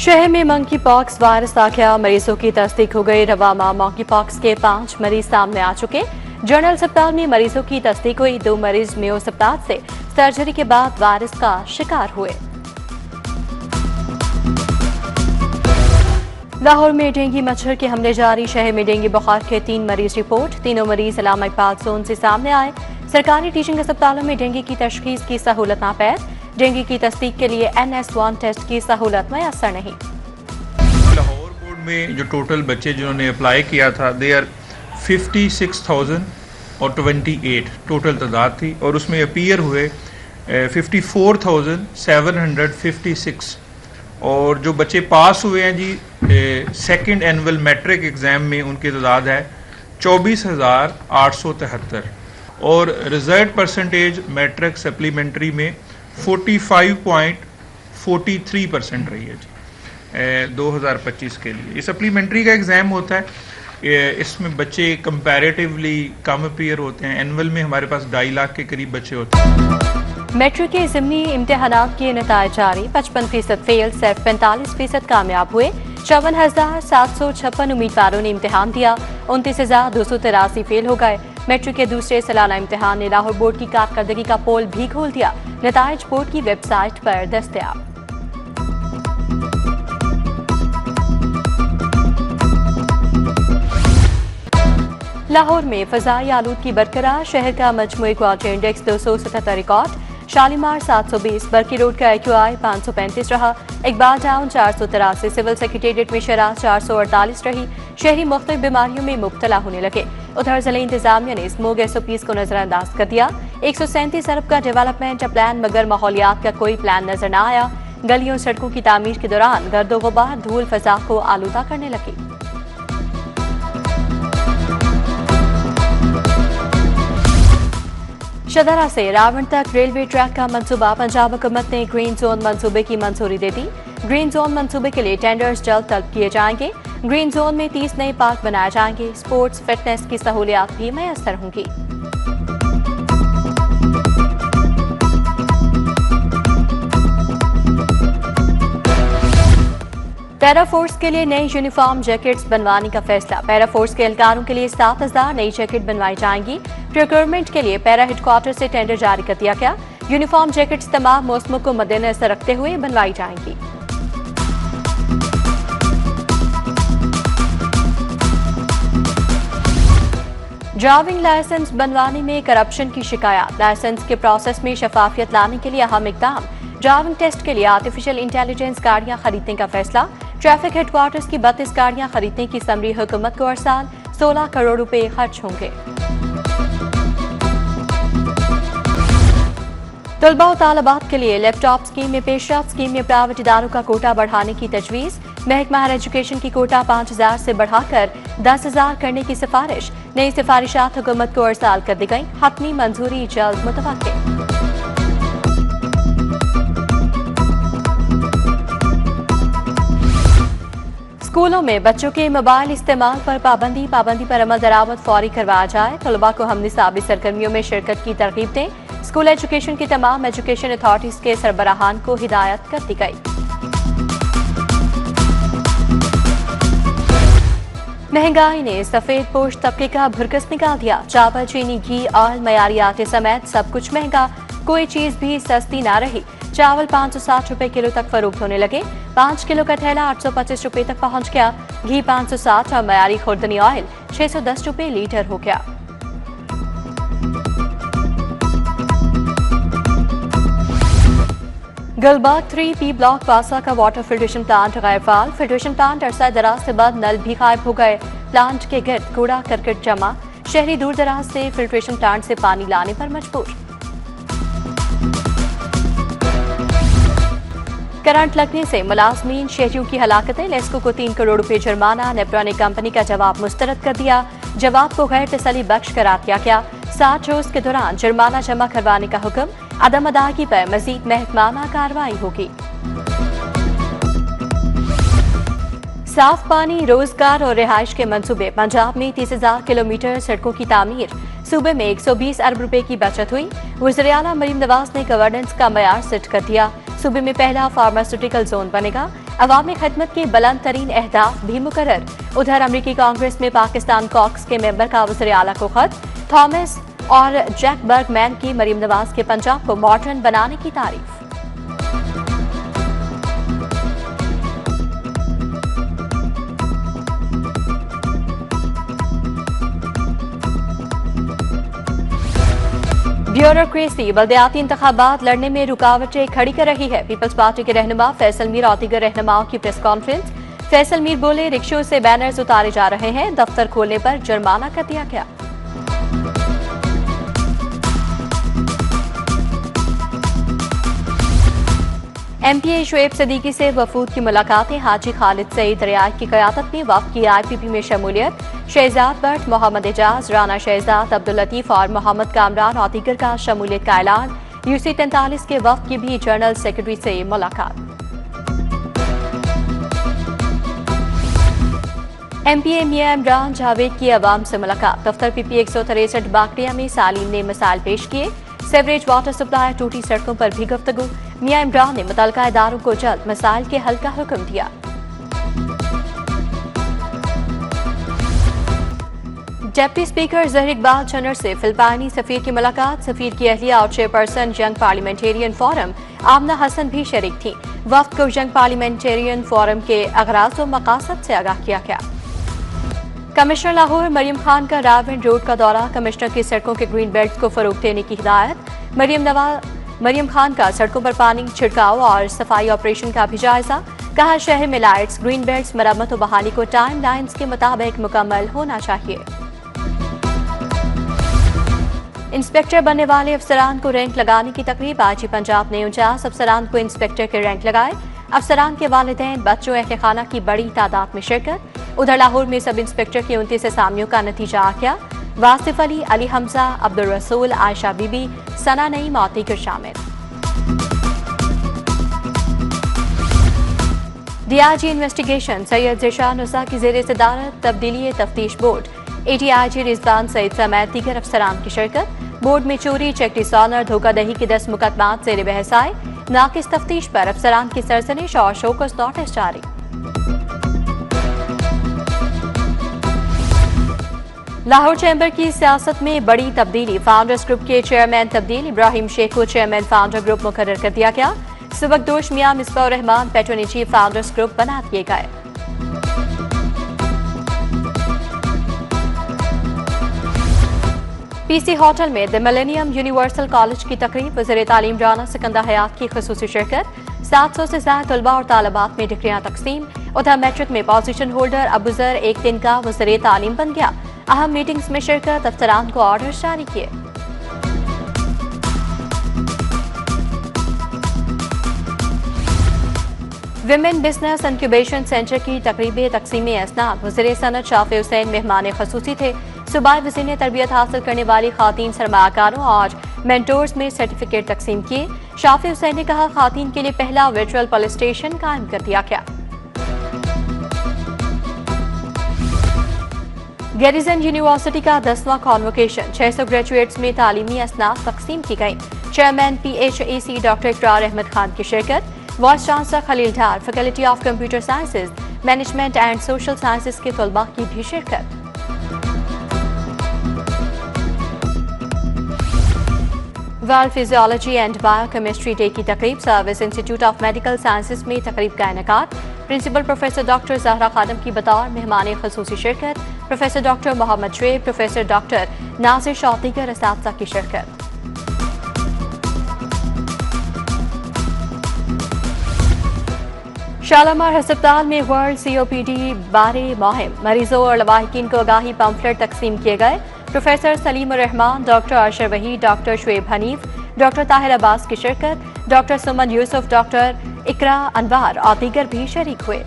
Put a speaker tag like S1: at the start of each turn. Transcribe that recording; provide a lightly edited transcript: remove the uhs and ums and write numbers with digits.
S1: शहर में monkey pox virus दाखिला मरीजों की तस्दीक हो गई। रवामा मंकी पॉक्स के 5 मरीज सामने आ चुके। जनरल अस्पताल में मरीजों की तस्दीक हुई। 2 मरीज मेयो अस्पताल से सर्जरी के बाद वायरस का शिकार हुए। लाहौर में डेंगू मच्छर के हमले जारी। शहर में डेंगू बुखार के 3 मरीज रिपोर्ट। तीनों मरीज अल्लामा इकबाल जोन से सामने आए। सरकारी टीचिंग अस्पतालों में डेंगू की तशखीस की सहूलत नापैद। डेंगू की तस्दीक के लिए NS1 टेस्ट की सहूलत मैसर नहीं।
S2: लाहौर बोर्ड में जो टोटल बच्चे जिन्होंने अप्लाई किया था दे आर 56,028 टोटल तादाद थी और उसमें अपीयर हुए 54,756 और जो बच्चे पास हुए हैं जी सेकंड एनुअल मैट्रिक एग्ज़ाम में उनकी तादाद है 24,873 और रिजल्ट परसेंटेज मैट्रिक सप्लीमेंट्री में 45.43% रही है जी 2025 के लिए। ये सप्लीमेंट्री का एग्ज़ाम होता है, इसमें बच्चे कंपैरेटिवली कम अपीयर होते हैं। एनुअल में हमारे पास 2.5 लाख के करीब बच्चे होते हैं।
S1: मैट्रिक के ज़िमनी इम्तिहानात के नतायज जारी। 55% फेल, सिर्फ 45% कामयाब हुए। 54,756 उम्मीदवारों ने इम्तिहान दिया। 29,283 फेल हो गए। मैट्रिक के दूसरे सालाना इम्तिहान ने लाहौर बोर्ड की कारकर्दगी का पोल भी खोल दिया। नतायज बोर्ड की वेबसाइट पर दस्तयाब। लाहौर में फ़ज़ाई आलूदगी बरकरार। शहर का मजमूई quality index 277 record. Shalimar 720, Barki road का AQI 535 रहा। इकबाल टाउन 483, सिविल सेक्रेटेरिएट में शरह 448 रही। शहरी मुख्तलिफ बीमारियों में मुब्तला होने लगे। उधर जिले इंतजामिया ने स्मोग SOPs को नजरअंदाज कर दिया। 137 अरब का डेवलपमेंट प्लान मगर माहौलियात का कोई प्लान नजर न आया। गलियों सड़कों की तामीर के दौरान गर्दो गुबार धूल फजा को आलूदा करने लगी। शदरा से रावण तक रेलवे ट्रैक का मंसूबा। पंजाब हुकूमत ने ग्रीन जोन मंसूबे की मंजूरी दे दी। ग्रीन जोन मंसूबे के लिए टेंडर्स जल्द तलब किए जाएंगे। ग्रीन जोन में 30 नए पार्क बनाए जाएंगे। स्पोर्ट्स फिटनेस की सहूलियात भी मैसर होंगी। पैरा फोर्स के लिए नई यूनिफॉर्म जैकेट्स बनवाने का फैसला। पैरा फोर्स के एहलकारों के लिए 7,000 नई जैकेट बनवाई जाएंगी। प्रोक्योरमेंट के लिए पैरा हेडक्वार्टर से टेंडर जारी कर दिया गया। यूनिफॉर्म जैकेट्स तमाम मौसमों को मद्देनजर रखते हुए बनवाई जाएंगी। ड्राइविंग लाइसेंस बनवाने में करप्शन की शिकायत। लाइसेंस के प्रोसेस में शफाफियत लाने के लिए अहम इकदाम। ड्राइविंग टेस्ट के लिए आर्टिफिशियल इंटेलिजेंस गाड़ियां खरीदने का फैसला। ट्रैफिक हेडक्वार्टर्स की 32 गाड़ियां खरीदने की समरी हुकूमत को अरसाल। 16 करोड़ रुपए खर्च होंगे। तलबा और तालिबात के लिए लैपटॉप स्कीम में पेशरफ। स्कीम में प्राइवेट इदारों का कोटा बढ़ाने की तजवीज़। महकमा हायर एजुकेशन की कोटा 5,000 से बढ़ाकर 10,000 करने की सिफारिश। नई सिफारिशात हुकूमत को अरसाल कर दी गई। हतमी मंजूरी जल्द मुतवक्किल। स्कूलों में बच्चों के मोबाइल इस्तेमाल पर पाबंदी पर अमल दरामद फौरी करवाया जाए। तलबा को हम निसाबी सरगर्मियों में शिरकत की तरगीब दें। स्कूल एजुकेशन की तमाम एजुकेशन अथॉरिटीज के सरबराहान को हिदायत कर दी गई। महंगाई ने सफेद पोश तबके का भुरकस निकाल दिया। चावल, चीनी, घी, ऑयल, मयारी आटे समेत सब कुछ महंगा। कोई चीज भी सस्ती ना रही। चावल 560 रुपए किलो तक फरोख्त होने लगे। 5 किलो का थैला 825 रुपए तक पहुंच गया। घी 560 और मयारी खुर्दनी ऑयल 610 रुपए लीटर हो गया। गुलबर्ग 3P ब्लॉक वासा का वाटर फिल्ट्रेशन प्लांट गैर फाल। फिल्ट्रेशन प्लांट अरसा दराज से बाद नल भी गायब हो गए। प्लांट के गिर्द कूड़ा करकट जमा। शहरी दूर दराज से फिल्ट्रेशन प्लांट से पानी लाने पर मजबूर। करंट लगने से मुलाजमीन शहरियों की हलाकतें। लेस्को को 3 करोड़ रुपए जुर्माना। नेप्रा ने कंपनी का जवाब मुस्तरद कर दिया। जवाब को गैर तसली बख्श करार दिया गया। 60 रोज के दौरान जुर्माना जमा करवाने का हुक्म। अदम अदायगी पर मजीद महकमाना कार्रवाई होगी। साफ पानी, रोजगार और रिहाइश के मंसूबे। पंजाब में 30,000 किलोमीटर सड़कों की तामीर। सूबे में 120 अरब रुपए की बचत हुई। वज़ीर-ए-आला मरीम नवाज ने गवर्नेंस का मयार सेट कर दिया। सूबे में पहला फार्मास्यूटिकल जोन बनेगा। अवामी खिदमत के बुलंद तरीन अहदाफ भी मुकर्रर। उधर अमरीकी कांग्रेस में पाकिस्तान कॉक्स के मेंबर का वज़ीर आला को खत। थॉमस और जैक बर्गमैन की मरीम नवाज के पंजाब को मॉडर्न बनाने की तारीफ। ब्यूरोक्रेसी बल्दियाती इंतखाबात लड़ने में रुकावटें खड़ी कर रही है। पीपल्स पार्टी के रहनुमा फैसल मीर और दीगर रहनुमाओं की प्रेस कॉन्फ्रेंस। फैसल मीर बोले, रिक्शों से बैनर्स उतारे जा रहे हैं, दफ्तर खोलने पर जुर्माना कर दिया गया। MPA शुएब सदीकी से वफूद की मुलाकातें। हाजी खालिद सईद रियाज की क़यादत में वफ़द की IPP में शमूलियत। शहजाद भट्ट, मोहम्मद एजाज, राना शहजाद, अब्दुल लतीफ और मोहम्मद कामरान और दीगर का शमूलियत का ऐलान। UC43 के वफ़द की भी जनरल सेक्रेटरी से मुलाकात। MPA मियां इमरान जावेद की अवाम से मुलाकात। दफ्तर PP 163 बाकरिया में सालीम ने मसाइल पेश किए। सेवरेज वाटर सप्लाई टूटी सड़कों पर भी गुफ्तगू। मियां इमरान ने मुतल्लिका इदारों को जल्द मसाइल के हल का हुक्म दिया। डिप्टी स्पीकर ज़हर इकबाल चन्नर से फिलिपाइनी सफीर की मुलाकात। सफीर की अहलिया और चेयरपर्सन यंग पार्लियामेंटेरियन फोरम आमना हसन भी शरीक थी। वफ्द को यंग पार्लियामेंटेरियन फोरम के अगराज और मकासद से आगाह किया गया। कमिश्नर लाहौर मरियम खान का रावण रोड का दौरा। कमिश्नर की सड़कों के ग्रीन बेल्ट को फरोग देने की हिदायत। मरियम खान का सड़कों पर पानी छिड़काव और सफाई ऑपरेशन का भी जायजा। कहा, शहर में लाइट्स, ग्रीन बेल्ट मरम्मत और बहाली को टाइम लाइन्स के मुताबिक मुकम्मल होना चाहिए। इंस्पेक्टर बनने वाले अफसरान को रैंक लगाने की तकरीब। आज पंजाब ने 49 अफसरान को इंस्पेक्टर के रैंक लगाए। अफसरान के वालिदैन, बच्चों, अहले खाना की बड़ी तादाद में शिरकत। उधर लाहौर में सब इंस्पेक्टर के 29 असामियों का नतीजा आ गया। वासिफ अली, अली हमजा, अब्दुल रसूल, आयशा बीबी, सना नईम और दीगर शामिल। DIG investigation. सैयद ज़िशान उसा की ज़ेर सदारत तब्दीली तफ्तीश बोर्ड। ADIG रिजवान सईद समेत दीगर अफसरान की शिरकत। बोर्ड में चोरी, चेक डिसऑनर, धोखाधड़ी के 10 मुकदमात ज़ेर बहस आए। नाकिस तफ्तीश पर अफसरान की सरजनिश और शोकस नोटिस जारी। लाहौर चैम्बर की सियासत में बड़ी तब्दीली। फाउंडर्स ग्रुप के चेयरमैन तब्दील। इब्राहिम शेख को चेयरमैन फाउंडर ग्रुप मुकर्रर कर दिया गया। सुबकदोश मियां Misbah Rahman patron chief founders group बना दिए गए। PC होटल में द मिलेनियम यूनिवर्सल कॉलेज की तकरीब। वज़ीर तालीम राना सिकंदर हयात की खुसूसी शिरकत। 700 से ज्यादा तलबा और तालिबात में डिग्रियां तकसीम। उधर मैट्रिक में पोजीशन होल्डर अबूजर एक दिन का वज़ीर तालीम बन गया। अहम मीटिंग्स में शिरकत। अफसरान को ऑर्डर जारी किए। विमेन बिजनेस इंक्यूबेशन सेंटर की तकरीब तकसीम असनाद। वज़ीर सनत शाफी हुसैन मेहमान खसूसी थे। सूबाई वज़ीर ने तरबियत हासिल करने वाली खातीन सरमाकारों और मेंटोर्स में सर्टिफिकेट तकसीम किए। शाफी हुसैन ने कहा, खातीन के लिए पहला वर्चुअल पुलिस स्टेशन कायम कर दिया गया। गैरिसन यूनिवर्सिटी का 10वां कॉन्वोकेशन। 600 ग्रेजुएट्स में तालीमी असनाद तकसीम की गई। चेयरमैन PHAC डॉक्टर इकरार अहमद खान की शिरकत। Vice chancellor Khalil Dar, faculty of computer sciences, management and social sciences के तलबा की भी शिरकत। World physiology and biochemistry day की तकरीब। Service institute of medical sciences में तकरीब का इनेकाद। Principal professor doctor Zahra Khadam की बतौर मेहमान खसूसी शिरकत। Professor doctor Mohammad Shoaib, professor doctor Nasir Shah दीगर असातिज़ा की शिरकत। शालामार अस्पताल में वर्ल्ड COPD बारे मुहिम। मरीजों और लवाहिकीन को आगाही पम्फलेट तकसीम किए गए। Professor Salim Rahman, doctor Arshar Waheed, doctor Shoaib Hanif, doctor Tahir Abbas की शिरकत। डॉक्टर सुमन यूसुफ, डॉक्टर इकरा अनवार और दीगर भी शरीक हुए।